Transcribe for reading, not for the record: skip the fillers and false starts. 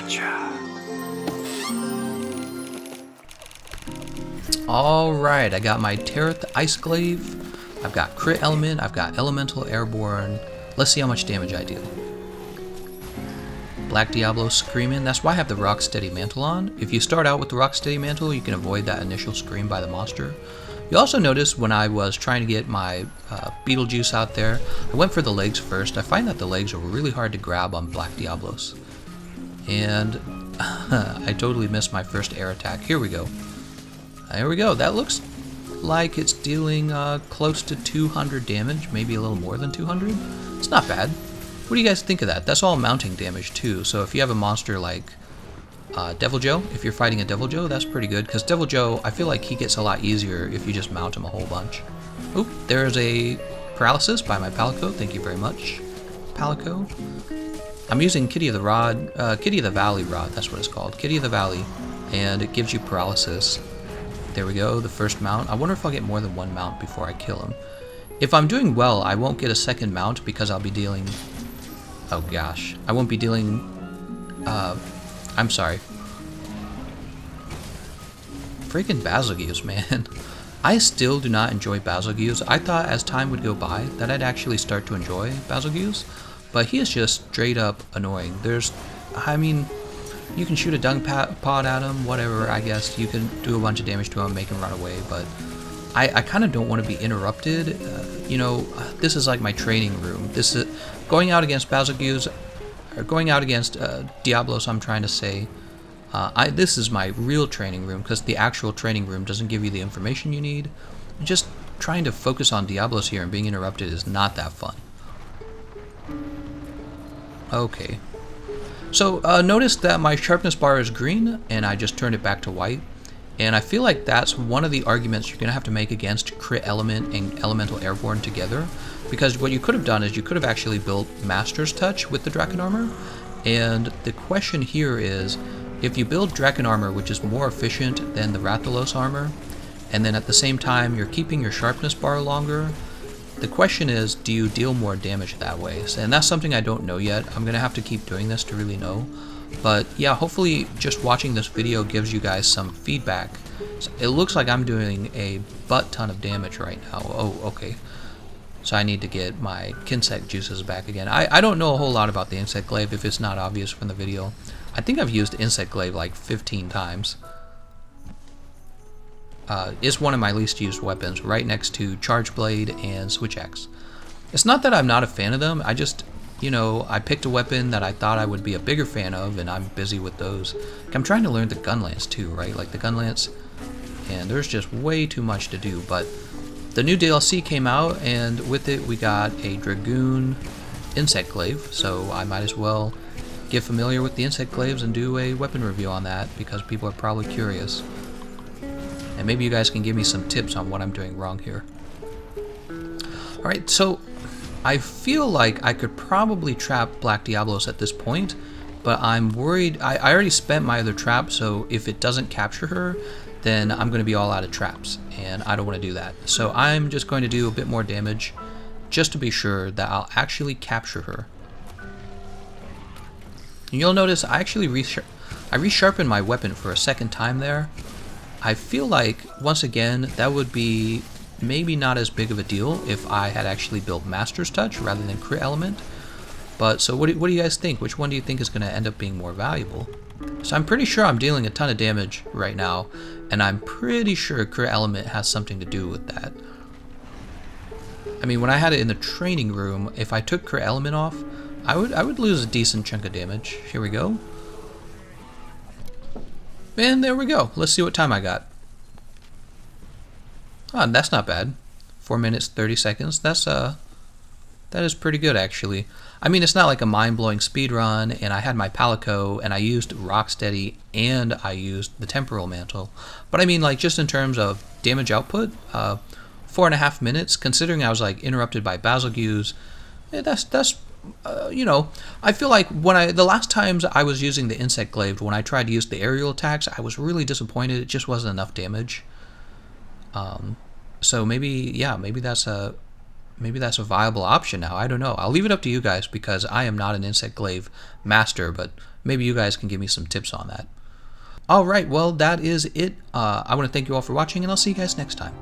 Gotcha. Alright, I got my Terreth Ice Glaive. I've got Crit Element. I've got Elemental Airborne. Let's see how much damage I do. Black Diablo Screaming. That's why I have the Rocksteady Mantle on. If you start out with the Rocksteady Mantle, you can avoid that initial scream by the monster. You also notice when I was trying to get my Beetlejuice out there, I went for the legs first. I find that the legs are really hard to grab on Black Diablos. And I totally missed my first air attack. Here we go. There we go. That looks like it's dealing close to 200 damage, maybe a little more than 200. It's not bad. What do you guys think of that? That's all mounting damage too, so if you have a monster like Devil Joe, if you're fighting a Devil Joe, that's pretty good, because Devil Joe, I feel like he gets a lot easier if you just mount him a whole bunch. Oop, there's a paralysis by my Palico, thank you very much, Palico. I'm using Kitty of the Valley Rod, that's what it's called, Kitty of the Valley, and it gives you paralysis. There we go, the first mount. I wonder if I'll get more than one mount before I kill him. If I'm doing well, I won't get a second mount because I'll be dealing... Oh gosh, I won't be dealing... I'm sorry. Freaking Basilgeuse, man. I still do not enjoy Basilgeuse. I thought as time would go by that I'd actually start to enjoy Basilgeuse, but he is just straight up annoying. I mean, you can shoot a dung pod at him, whatever, I guess. You can do a bunch of damage to him, make him run away, but I kind of don't want to be interrupted. You know, this is like my training room. This is going out against Basilgeuse, or going out against Diablos, I'm trying to say. This is my real training room, because the actual training room doesn't give you the information you need. Just trying to focus on Diablos here and being interrupted is not that fun. Okay. So notice that my sharpness bar is green, and I just turned it back to white. And I feel like that's one of the arguments you're going to have to make against Crit Element and Elemental Airborne together. Because what you could have done is you could have actually built Master's Touch with the Draken Armor. And the question here is, if you build Draken Armor, which is more efficient than the Rathalos Armor, and then at the same time you're keeping your sharpness bar longer, the question is, do you deal more damage that way? And that's something I don't know yet. I'm going to have to keep doing this to really know. But yeah, hopefully just watching this video gives you guys some feedback. So it looks like I'm doing a butt ton of damage right now. Oh, okay. So I need to get my Kinsect juices back again. I don't know a whole lot about the Insect Glaive if it's not obvious from the video. I think I've used Insect Glaive like 15 times. It's one of my least used weapons, right next to Charge Blade and Switch Axe. It's not that I'm not a fan of them, I just... You know, I picked a weapon that I thought I would be a bigger fan of, and I'm busy with those. I'm trying to learn the gun lance too, right? Like the gun lance, and there's just way too much to do. But the new DLC came out, and with it we got a Dragoon Insect Glaive, so I might as well get familiar with the Insect Glaives and do a weapon review on that, because people are probably curious. And maybe you guys can give me some tips on what I'm doing wrong here. Alright, so... I feel like I could probably trap Black Diablos at this point, but I'm worried. I already spent my other trap, so if it doesn't capture her, then I'm going to be all out of traps, and I don't want to do that. So I'm just going to do a bit more damage, just to be sure that I'll actually capture her. And you'll notice I actually resharpened my weapon for a second time there. I feel like, once again, that would be... maybe not as big of a deal if I had actually built Master's Touch rather than Crit Element. But so what do you guys think? Which one do you think is going to end up being more valuable? So I'm pretty sure I'm dealing a ton of damage right now, and I'm pretty sure Crit Element has something to do with that. I mean, when I had it in the training room, if I took Crit Element off, I would lose a decent chunk of damage. Here we go. And there we go. Let's see what time I got. Oh, that's not bad. 4 minutes, 30 seconds. That is pretty good, actually. I mean, it's not like a mind-blowing speed run, and I had my Palico, and I used Rocksteady, and I used the Temporal Mantle. But I mean, like, just in terms of damage output, 4.5 minutes, considering I was, like, interrupted by Basilgeuse, that's you know, I feel like the last times I was using the Insect Glaive, when I tried to use the aerial attacks, I was really disappointed. It just wasn't enough damage. So maybe, yeah, maybe that's a viable option now. I don't know. I'll leave it up to you guys, because I am not an Insect Glaive master, but maybe you guys can give me some tips on that. Alright, well, that is it. I want to thank you all for watching, and I'll see you guys next time.